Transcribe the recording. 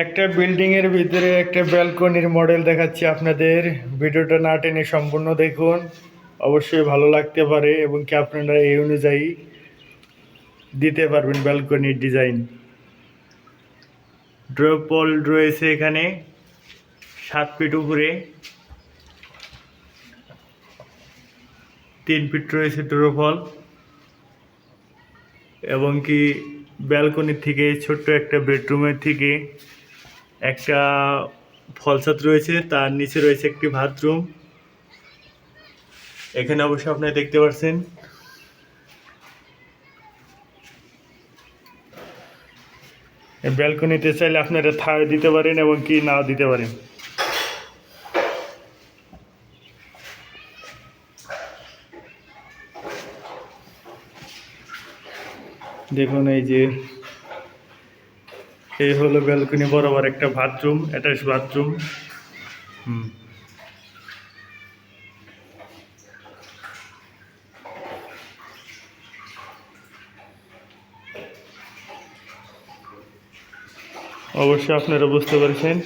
একটা বিল্ডিং এর ভিতরে একটা ব্যালকনির মডেল দেখাচ্ছি আপনাদের। ভিডিওটা না টেনে সম্পূর্ণ দেখুন, অবশ্যই ভালো লাগতে পারে এবং কি আপনারা এই অনুযায়ী দিতে পারবেন ব্যালকনির ডিজাইন। ড্রপল রয়েছে এখানে 7 ফিট উপরে, 3 ফিট রয়েছে ড্রপল এবং কি ব্যালকনির থেকে ছোট্ট একটা বেডরুমের থেকে একটা ফলছাদ রয়েছে, তার নিচে রয়েছে একটি বাথরুম। এখানে অবশ্যই আপনারা দেখতে পাচ্ছেন ব্যালকনিতে চাইলে আপনারা থার দিতে পারেন এবং কি নাও দিতে পারেন। দেখুন এই হলো ব্যালকনি বরাবর একটা বাথরুম, অ্যাটাচ বাথরুম। অবশ্যই আপনারা বুঝতে পেরেছেন।